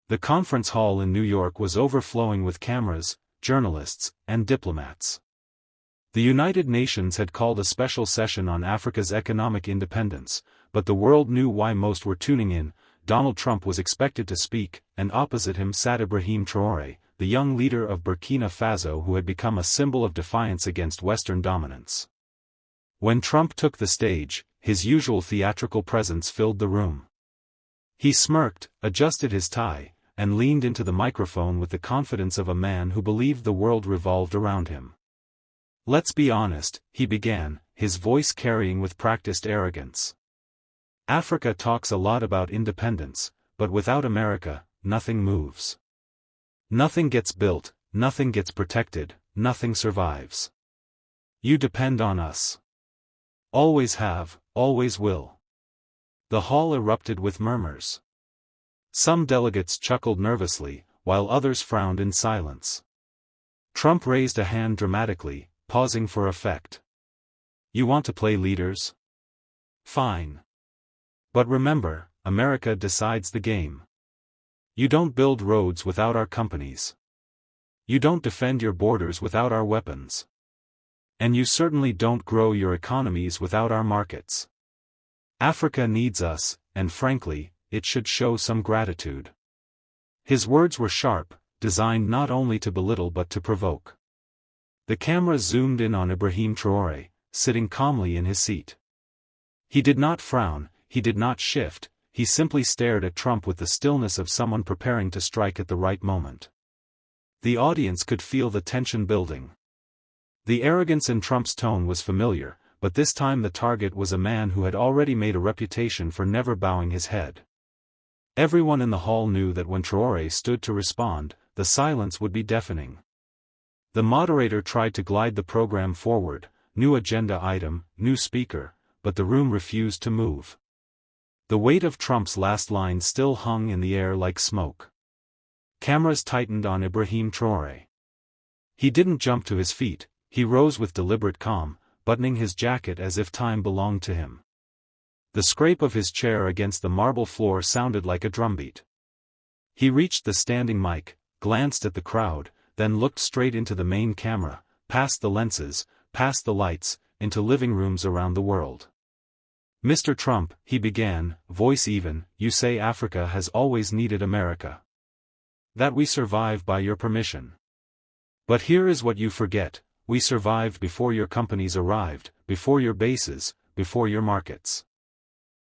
The conference hall in New York was overflowing with cameras, journalists, and diplomats. The United Nations had called a special session on Africa's economic independence, but the world knew why most were tuning in. Donald Trump was expected to speak, and opposite him sat Ibrahim Traoré, the young leader of Burkina Faso who had become a symbol of defiance against Western dominance. When Trump took the stage, his usual theatrical presence filled the room. He smirked, adjusted his tie, and leaned into the microphone with the confidence of a man who believed the world revolved around him. "Let's be honest," he began, his voice carrying with practiced arrogance. "Africa talks a lot about independence, but without America, nothing moves. Nothing gets built, nothing gets protected, nothing survives. You depend on us. Always have, always will." The hall erupted with murmurs. Some delegates chuckled nervously, while others frowned in silence. Trump raised a hand dramatically, pausing for effect. "You want to play leaders? Fine. But remember, America decides the game. You don't build roads without our companies. You don't defend your borders without our weapons. And you certainly don't grow your economies without our markets. Africa needs us, and frankly, it should show some gratitude." His words were sharp, designed not only to belittle but to provoke. The camera zoomed in on Ibrahim Traoré, sitting calmly in his seat. He did not frown, he did not shift, he simply stared at Trump with the stillness of someone preparing to strike at the right moment. The audience could feel the tension building. The arrogance in Trump's tone was familiar, but this time the target was a man who had already made a reputation for never bowing his head. Everyone in the hall knew that when Traoré stood to respond, the silence would be deafening. The moderator tried to glide the program forward, new agenda item, new speaker, but the room refused to move. The weight of Trump's last line still hung in the air like smoke. Cameras tightened on Ibrahim Traoré. He didn't jump to his feet, he rose with deliberate calm, buttoning his jacket as if time belonged to him. The scrape of his chair against the marble floor sounded like a drumbeat. He reached the standing mic, glanced at the crowd, then looked straight into the main camera, past the lenses, past the lights, into living rooms around the world. "Mr. Trump," he began, voice even, "you say Africa has always needed America. That we survive by your permission. But here is what you forget, we survived before your companies arrived, before your bases, before your markets.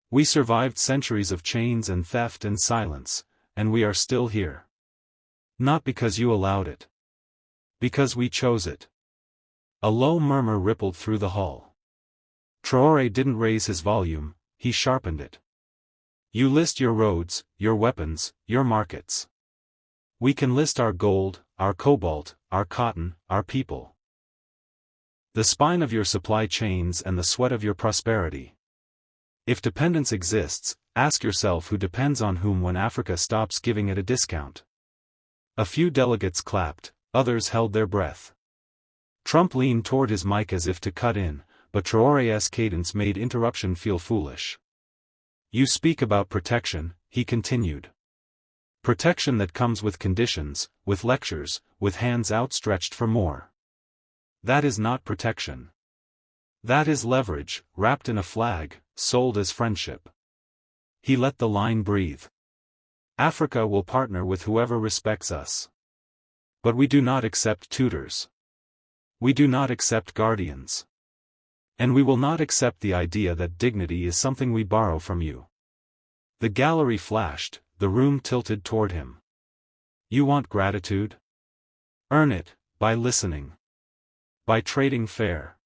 We survived centuries of chains and theft and silence, and we are still here. Not because you allowed it. Because we chose it." A low murmur rippled through the hall. Traoré didn't raise his volume, he sharpened it. "You list your roads, your weapons, your markets. We can list our gold, our cobalt, our cotton, our people. The spine of your supply chains and the sweat of your prosperity. If dependence exists, ask yourself who depends on whom when Africa stops giving it a discount." A few delegates clapped, others held their breath. Trump leaned toward his mic as if to cut in, but Traoré's cadence made interruption feel foolish. "You speak about protection," he continued. "Protection that comes with conditions, with lectures, with hands outstretched for more. That is not protection. That is leverage, wrapped in a flag, sold as friendship." He let the line breathe. "Africa will partner with whoever respects us. But we do not accept tutors. We do not accept guardians. And we will not accept the idea that dignity is something we borrow from you." The gallery flashed, the room tilted toward him. "You want gratitude? Earn it, by listening. By trading fair.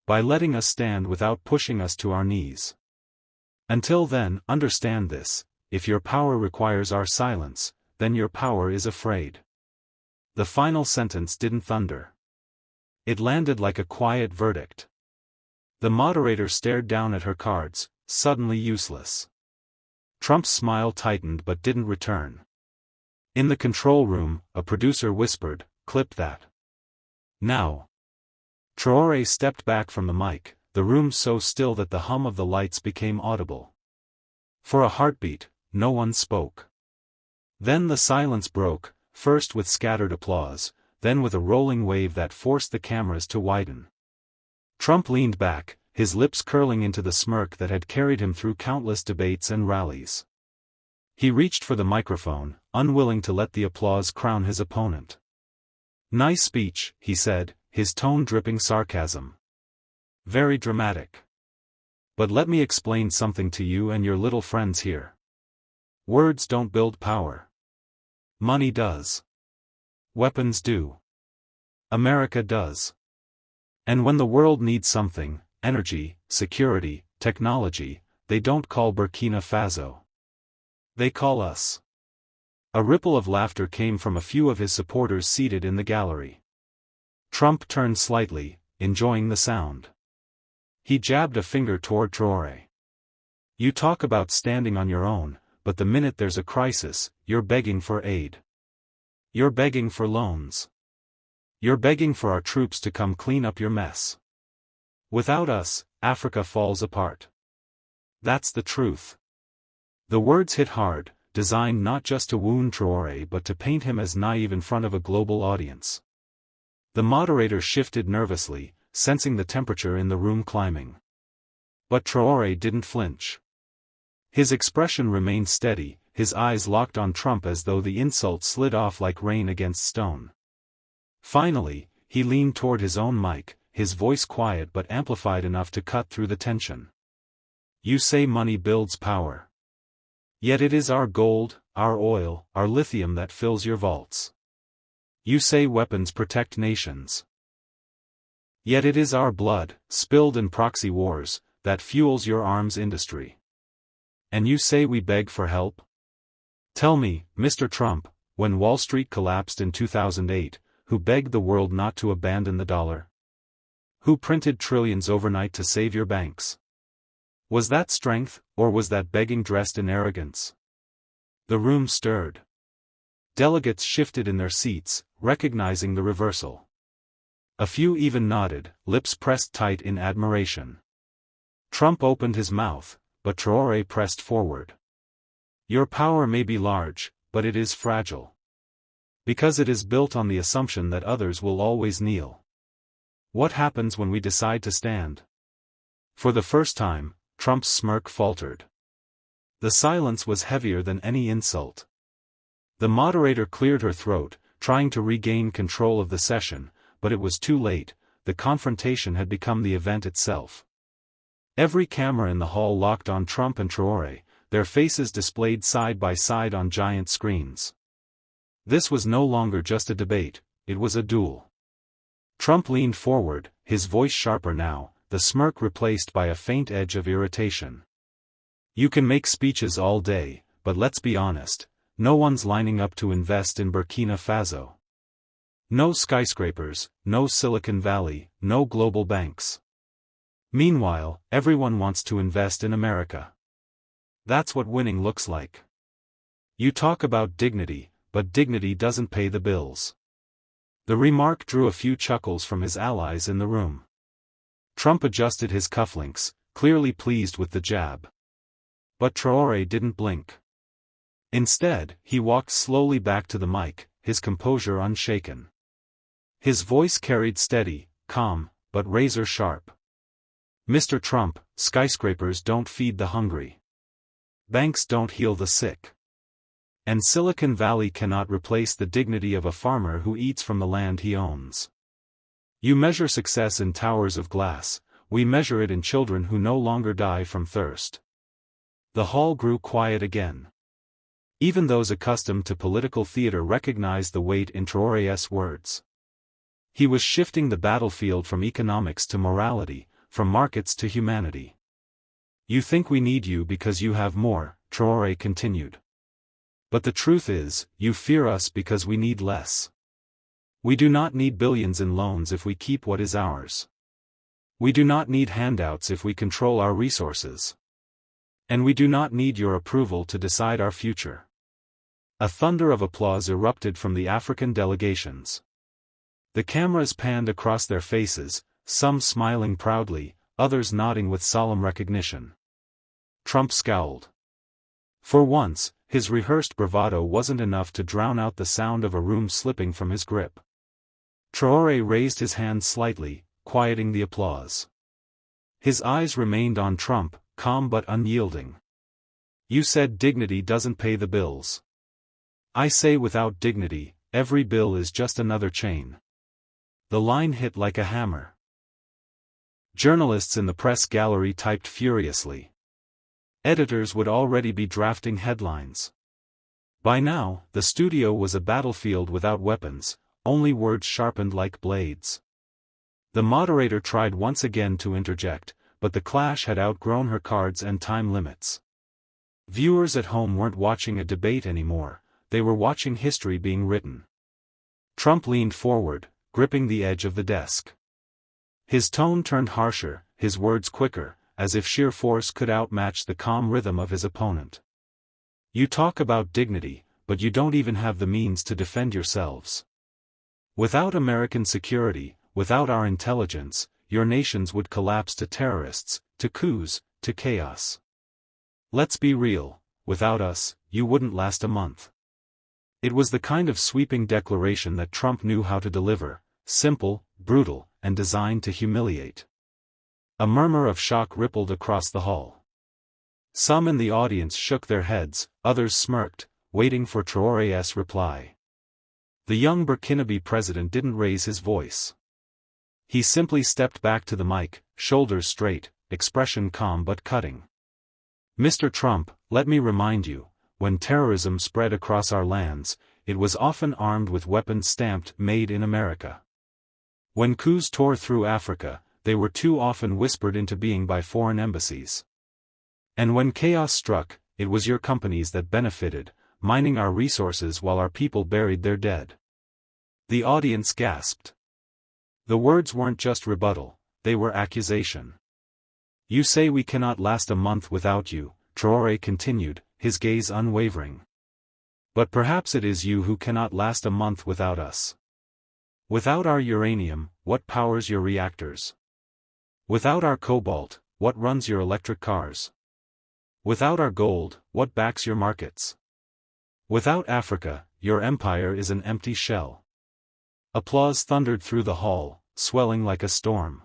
By letting us stand without pushing us to our knees. Until then, understand this, if your power requires our silence, then your power is afraid." The final sentence didn't thunder. It landed like a quiet verdict. The moderator stared down at her cards, suddenly useless. Trump's smile tightened but didn't return. In the control room, a producer whispered, "Clip that. Now." Traoré stepped back from the mic, the room so still that the hum of the lights became audible. For a heartbeat, no one spoke. Then the silence broke, first with scattered applause, then with a rolling wave that forced the cameras to widen. Trump leaned back, his lips curling into the smirk that had carried him through countless debates and rallies. He reached for the microphone, unwilling to let the applause crown his opponent. "Nice speech," he said, his tone dripping sarcasm. "Very dramatic. But let me explain something to you and your little friends here. Words don't build power. Money does. Weapons do. America does. And when the world needs something, energy, security, technology, they don't call Burkina Faso. They call us." A ripple of laughter came from a few of his supporters seated in the gallery. Trump turned slightly, enjoying the sound. He jabbed a finger toward Traoré. "You talk about standing on your own, but the minute there's a crisis, you're begging for aid. You're begging for loans. You're begging for our troops to come clean up your mess. Without us, Africa falls apart. That's the truth." The words hit hard, designed not just to wound Traoré but to paint him as naive in front of a global audience. The moderator shifted nervously, sensing the temperature in the room climbing. But Traoré didn't flinch. His expression remained steady, his eyes locked on Trump as though the insult slid off like rain against stone. Finally, he leaned toward his own mic, his voice quiet but amplified enough to cut through the tension. "You say money builds power. Yet it is our gold, our oil, our lithium that fills your vaults. You say weapons protect nations. Yet it is our blood, spilled in proxy wars, that fuels your arms industry. And you say we beg for help? Tell me, Mr. Trump, when Wall Street collapsed in 2008, who begged the world not to abandon the dollar? Who printed trillions overnight to save your banks? Was that strength, or was that begging dressed in arrogance?" The room stirred. Delegates shifted in their seats, recognizing the reversal. A few even nodded, lips pressed tight in admiration. Trump opened his mouth, but Traoré pressed forward. "Your power may be large, but it is fragile. Because it is built on the assumption that others will always kneel. What happens when we decide to stand?" For the first time, Trump's smirk faltered. The silence was heavier than any insult. The moderator cleared her throat, trying to regain control of the session, but it was too late, the confrontation had become the event itself. Every camera in the hall locked on Trump and Traoré, their faces displayed side by side on giant screens. This was no longer just a debate, it was a duel. Trump leaned forward, his voice sharper now, the smirk replaced by a faint edge of irritation. "You can make speeches all day, but let's be honest, no one's lining up to invest in Burkina Faso. No skyscrapers, no Silicon Valley, no global banks. Meanwhile, everyone wants to invest in America. That's what winning looks like. You talk about dignity, but dignity doesn't pay the bills." The remark drew a few chuckles from his allies in the room. Trump adjusted his cufflinks, clearly pleased with the jab. But Traoré didn't blink. Instead, he walked slowly back to the mic, his composure unshaken. His voice carried steady, calm, but razor sharp. "Mr. Trump, skyscrapers don't feed the hungry. Banks don't heal the sick. And Silicon Valley cannot replace the dignity of a farmer who eats from the land he owns. You measure success in towers of glass, we measure it in children who no longer die from thirst." The hall grew quiet again. Even those accustomed to political theater recognized the weight in Traoré's words. He was shifting the battlefield from economics to morality, from markets to humanity. "You think we need you because you have more," Traoré continued. "But the truth is, you fear us because we need less. We do not need billions in loans if we keep what is ours. We do not need handouts if we control our resources. And we do not need your approval to decide our future." A thunder of applause erupted from the African delegations. The cameras panned across their faces, some smiling proudly, others nodding with solemn recognition. Trump scowled. For once, his rehearsed bravado wasn't enough to drown out the sound of a room slipping from his grip. Traoré raised his hand slightly, quieting the applause. His eyes remained on Trump, calm but unyielding. You said dignity doesn't pay the bills. I say without dignity, every bill is just another chain. The line hit like a hammer. Journalists in the press gallery typed furiously. Editors would already be drafting headlines. By now, the studio was a battlefield without weapons, only words sharpened like blades. The moderator tried once again to interject, but the clash had outgrown her cards and time limits. Viewers at home weren't watching a debate anymore, they were watching history being written. Trump leaned forward, gripping the edge of the desk. His tone turned harsher, his words quicker, as if sheer force could outmatch the calm rhythm of his opponent. You talk about dignity, but you don't even have the means to defend yourselves. Without American security, without our intelligence, your nations would collapse to terrorists, to coups, to chaos. Let's be real, without us, you wouldn't last a month. It was the kind of sweeping declaration that Trump knew how to deliver, simple, brutal, and designed to humiliate. A murmur of shock rippled across the hall. Some in the audience shook their heads, others smirked, waiting for Traoré's reply. The young Burkinabe president didn't raise his voice. He simply stepped back to the mic, shoulders straight, expression calm but cutting. Mr. Trump, let me remind you, when terrorism spread across our lands, it was often armed with weapons stamped "Made in America." When coups tore through Africa, they were too often whispered into being by foreign embassies. And when chaos struck, it was your companies that benefited, mining our resources while our people buried their dead. The audience gasped. The words weren't just rebuttal, they were accusation. You say we cannot last a month without you, Traoré continued, his gaze unwavering. But perhaps it is you who cannot last a month without us. Without our uranium, what powers your reactors? Without our cobalt, what runs your electric cars? Without our gold, what backs your markets? Without Africa, your empire is an empty shell. Applause thundered through the hall, swelling like a storm.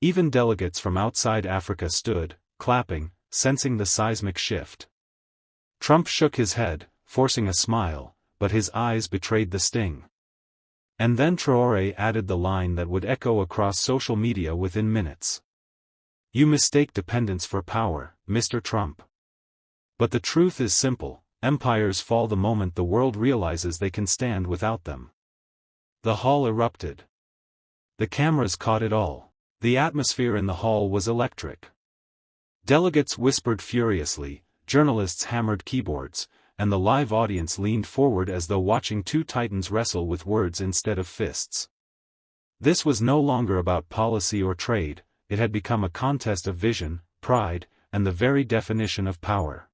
Even delegates from outside Africa stood, clapping, sensing the seismic shift. Trump shook his head, forcing a smile, but his eyes betrayed the sting. And then Traoré added the line that would echo across social media within minutes. You mistake dependence for power, Mr. Trump. But the truth is simple, empires fall the moment the world realizes they can stand without them. The hall erupted. The cameras caught it all. The atmosphere in the hall was electric. Delegates whispered furiously, journalists hammered keyboards, and the live audience leaned forward as though watching two titans wrestle with words instead of fists. This was no longer about policy or trade, it had become a contest of vision, pride, and the very definition of power.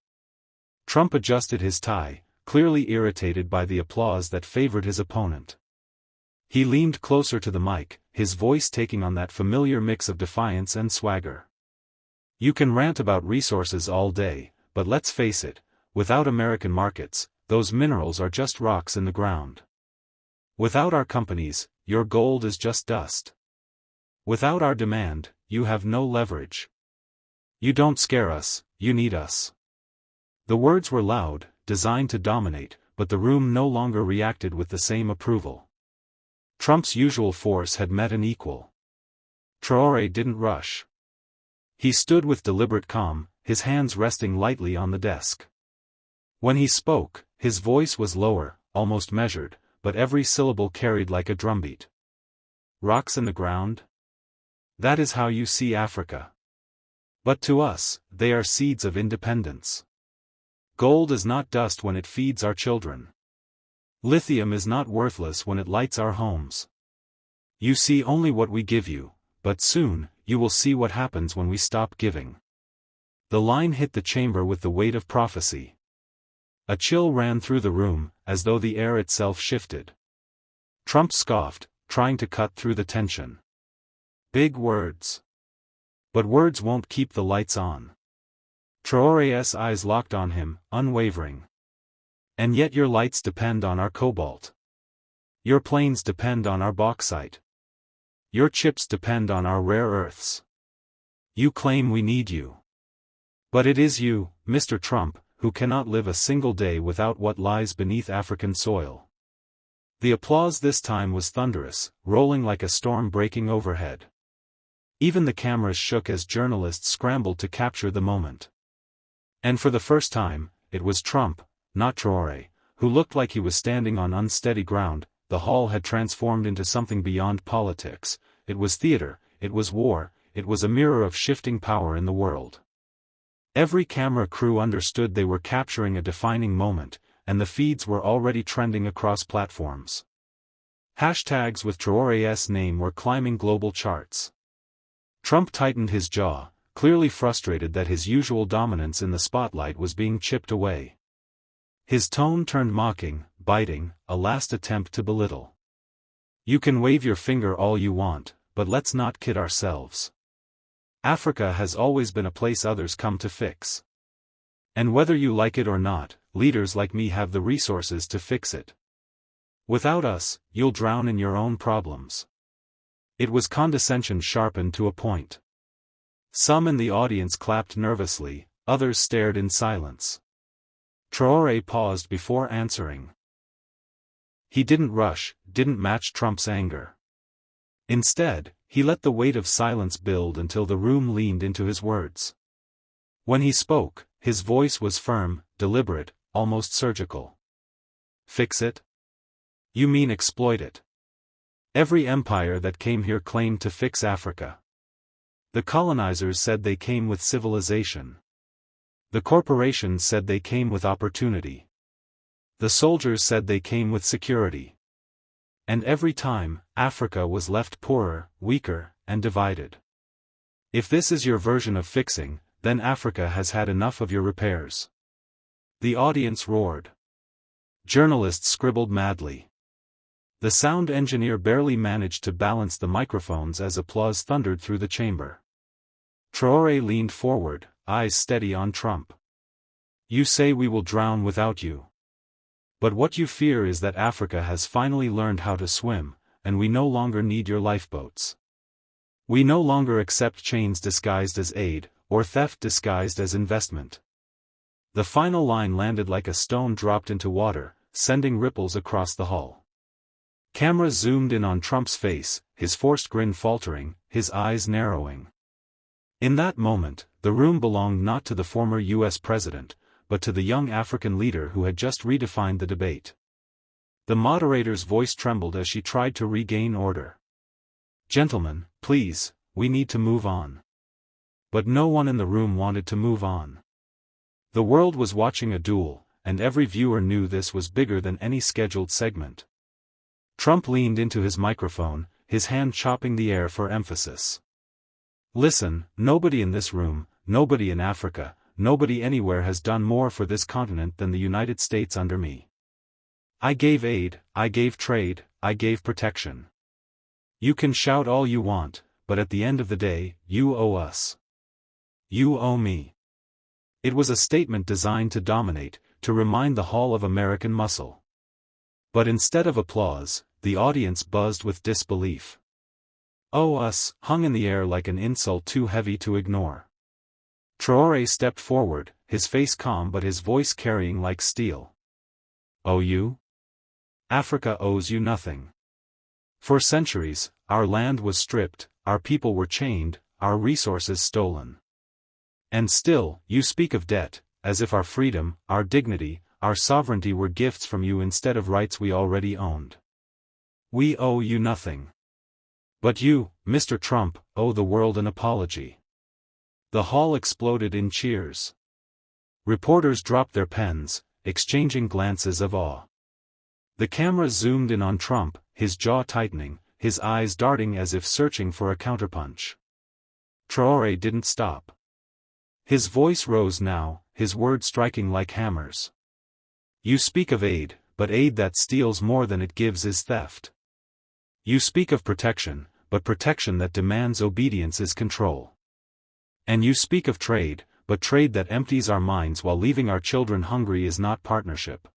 Trump adjusted his tie, clearly irritated by the applause that favored his opponent. He leaned closer to the mic, his voice taking on that familiar mix of defiance and swagger. You can rant about resources all day, but let's face it, without American markets, those minerals are just rocks in the ground. Without our companies, your gold is just dust. Without our demand, you have no leverage. You don't scare us, you need us. The words were loud, designed to dominate, but the room no longer reacted with the same approval. Trump's usual force had met an equal. Traoré didn't rush. He stood with deliberate calm, his hands resting lightly on the desk. When he spoke, his voice was lower, almost measured, but every syllable carried like a drumbeat. Rocks in the ground? That is how you see Africa. But to us, they are seeds of independence. Gold is not dust when it feeds our children. Lithium is not worthless when it lights our homes. You see only what we give you, but soon, you will see what happens when we stop giving. The line hit the chamber with the weight of prophecy. A chill ran through the room, as though the air itself shifted. Trump scoffed, trying to cut through the tension. Big words. But words won't keep the lights on. Traoré's eyes locked on him, unwavering. And yet your lights depend on our cobalt. Your planes depend on our bauxite. Your chips depend on our rare earths. You claim we need you. But it is you, Mr. Trump, who cannot live a single day without what lies beneath African soil. The applause this time was thunderous, rolling like a storm breaking overhead. Even the cameras shook as journalists scrambled to capture the moment. And for the first time, it was Trump, not Traoré, who looked like he was standing on unsteady ground. The hall had transformed into something beyond politics. It was theater, it was war, it was a mirror of shifting power in the world. Every camera crew understood they were capturing a defining moment, and the feeds were already trending across platforms. Hashtags with Traoré's name were climbing global charts. Trump tightened his jaw, clearly frustrated that his usual dominance in the spotlight was being chipped away. His tone turned mocking, biting, a last attempt to belittle. You can wave your finger all you want, but let's not kid ourselves. Africa has always been a place others come to fix. And whether you like it or not, leaders like me have the resources to fix it. Without us, you'll drown in your own problems. It was condescension sharpened to a point. Some in the audience clapped nervously, others stared in silence. Traoré paused before answering. He didn't rush, didn't match Trump's anger. Instead, he let the weight of silence build until the room leaned into his words. When he spoke, his voice was firm, deliberate, almost surgical. Fix it? You mean exploit it? Every empire that came here claimed to fix Africa. The colonizers said they came with civilization. The corporations said they came with opportunity. The soldiers said they came with security. And every time, Africa was left poorer, weaker, and divided. If this is your version of fixing, then Africa has had enough of your repairs. The audience roared. Journalists scribbled madly. The sound engineer barely managed to balance the microphones as applause thundered through the chamber. Traoré leaned forward, eyes steady on Trump. You say we will drown without you. But what you fear is that Africa has finally learned how to swim, and we no longer need your lifeboats. We no longer accept chains disguised as aid, or theft disguised as investment. The final line landed like a stone dropped into water, sending ripples across the hall. Cameras zoomed in on Trump's face, his forced grin faltering, his eyes narrowing. In that moment, the room belonged not to the former U.S. president, but to the young African leader who had just redefined the debate. The moderator's voice trembled as she tried to regain order. Gentlemen, please, we need to move on. But no one in the room wanted to move on. The world was watching a duel, and every viewer knew this was bigger than any scheduled segment. Trump leaned into his microphone, his hand chopping the air for emphasis. Listen, nobody in this room, nobody in Africa, nobody anywhere has done more for this continent than the United States under me. I gave aid, I gave trade, I gave protection. You can shout all you want, but at the end of the day, you owe us. You owe me. It was a statement designed to dominate, to remind the hall of American muscle. But instead of applause, the audience buzzed with disbelief. "Owe us" hung in the air like an insult too heavy to ignore. Traoré stepped forward, his face calm but his voice carrying like steel. "Owe you? Africa owes you nothing. For centuries, our land was stripped, our people were chained, our resources stolen. And still, you speak of debt, as if our freedom, our dignity, our sovereignty were gifts from you instead of rights we already owned. We owe you nothing. But you, Mr. Trump, owe the world an apology." The hall exploded in cheers. Reporters dropped their pens, exchanging glances of awe. The camera zoomed in on Trump, his jaw tightening, his eyes darting as if searching for a counterpunch. Traoré didn't stop. His voice rose now, his words striking like hammers. You speak of aid, but aid that steals more than it gives is theft. You speak of protection, but protection that demands obedience is control. And you speak of trade, but trade that empties our minds while leaving our children hungry is not partnership.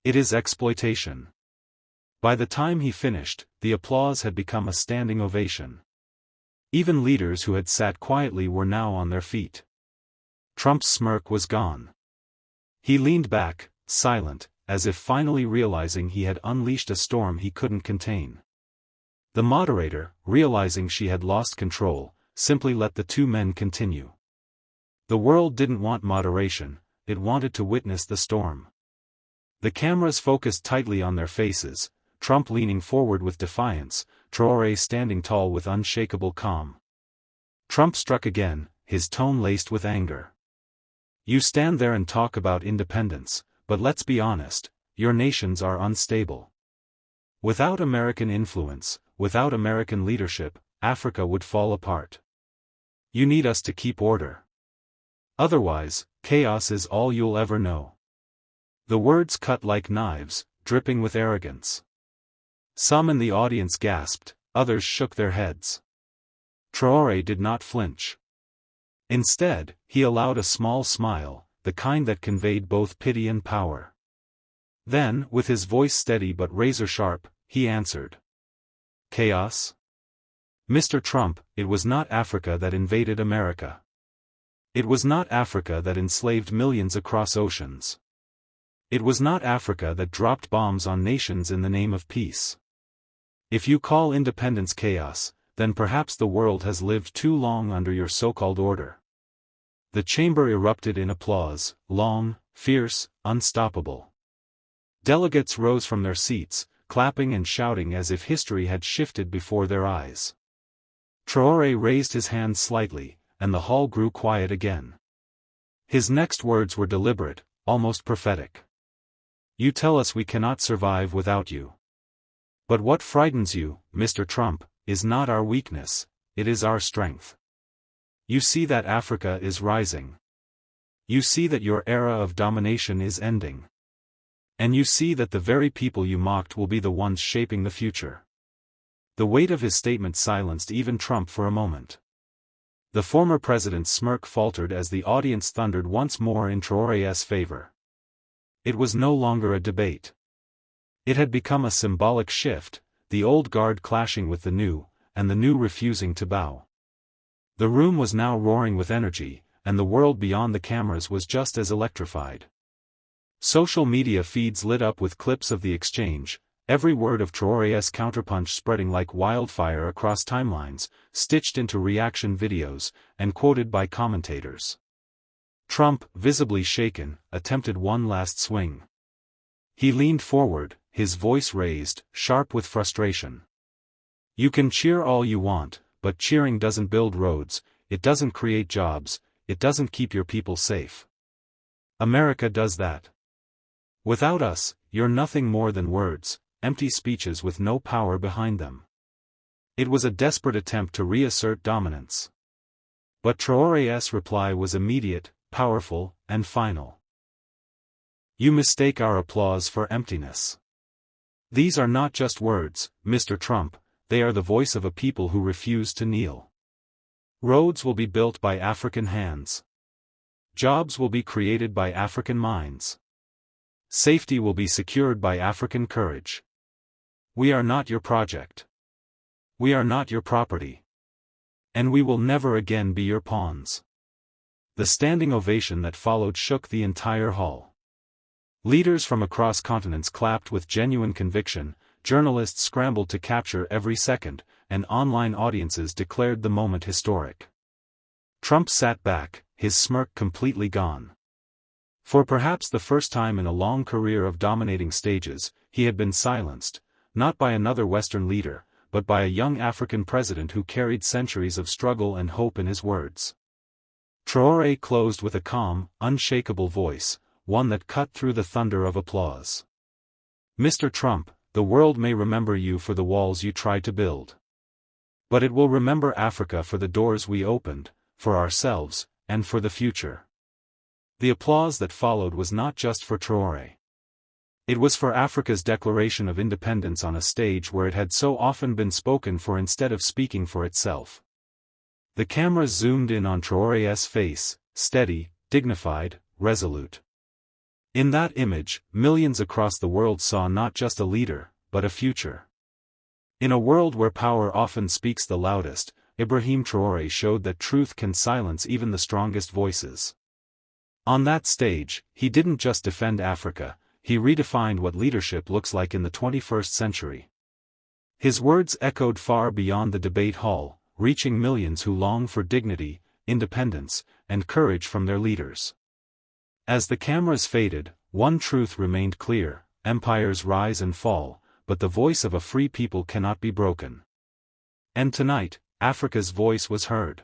It is exploitation. By the time he finished, the applause had become a standing ovation. Even leaders who had sat quietly were now on their feet. Trump's smirk was gone. He leaned back, silent, as if finally realizing he had unleashed a storm he couldn't contain. The moderator, realizing she had lost control, simply let the two men continue. The world didn't want moderation, it wanted to witness the storm. The cameras focused tightly on their faces, Trump leaning forward with defiance, Traoré standing tall with unshakable calm. Trump struck again, his tone laced with anger. You stand there and talk about independence, but let's be honest, your nations are unstable. Without American influence, without American leadership, Africa would fall apart. You need us to keep order. Otherwise, chaos is all you'll ever know. The words cut like knives, dripping with arrogance. Some in the audience gasped, others shook their heads. Traoré did not flinch. Instead, he allowed a small smile, the kind that conveyed both pity and power. Then, with his voice steady but razor-sharp, he answered. Chaos? Mr. Trump, it was not Africa that invaded America. It was not Africa that enslaved millions across oceans. It was not Africa that dropped bombs on nations in the name of peace. If you call independence chaos, then perhaps the world has lived too long under your so-called order. The chamber erupted in applause, long, fierce, unstoppable. Delegates rose from their seats, clapping and shouting as if history had shifted before their eyes. Traoré raised his hand slightly, and the hall grew quiet again. His next words were deliberate, almost prophetic. You tell us we cannot survive without you. But what frightens you, Mr. Trump, is not our weakness, it is our strength. You see that Africa is rising. You see that your era of domination is ending. And you see that the very people you mocked will be the ones shaping the future. The weight of his statement silenced even Trump for a moment. The former president's smirk faltered as the audience thundered once more in Traoré's favor. It was no longer a debate. It had become a symbolic shift, the old guard clashing with the new, and the new refusing to bow. The room was now roaring with energy, and the world beyond the cameras was just as electrified. Social media feeds lit up with clips of the exchange, every word of Traoré's counterpunch spreading like wildfire across timelines, stitched into reaction videos, and quoted by commentators. Trump, visibly shaken, attempted one last swing. He leaned forward, his voice raised, sharp with frustration. You can cheer all you want, but cheering doesn't build roads, it doesn't create jobs, it doesn't keep your people safe. America does that. Without us, you're nothing more than words, empty speeches with no power behind them. It was a desperate attempt to reassert dominance. But Traoré's reply was immediate, powerful, and final. You mistake our applause for emptiness. These are not just words, Mr. Trump, they are the voice of a people who refuse to kneel. Roads will be built by African hands. Jobs will be created by African minds. Safety will be secured by African courage. We are not your project. We are not your property. And we will never again be your pawns. The standing ovation that followed shook the entire hall. Leaders from across continents clapped with genuine conviction, journalists scrambled to capture every second, and online audiences declared the moment historic. Trump sat back, his smirk completely gone. For perhaps the first time in a long career of dominating stages, he had been silenced, not by another Western leader, but by a young African president who carried centuries of struggle and hope in his words. Traoré closed with a calm, unshakable voice, one that cut through the thunder of applause. Mr. Trump, the world may remember you for the walls you tried to build. But it will remember Africa for the doors we opened, for ourselves, and for the future. The applause that followed was not just for Traoré. It was for Africa's declaration of independence on a stage where it had so often been spoken for instead of speaking for itself. The camera zoomed in on Traoré's face, steady, dignified, resolute. In that image, millions across the world saw not just a leader, but a future. In a world where power often speaks the loudest, Ibrahim Traoré showed that truth can silence even the strongest voices. On that stage, he didn't just defend Africa, he redefined what leadership looks like in the 21st century. His words echoed far beyond the debate hall, reaching millions who long for dignity, independence, and courage from their leaders. As the cameras faded, one truth remained clear: empires rise and fall, but the voice of a free people cannot be broken. And tonight, Africa's voice was heard.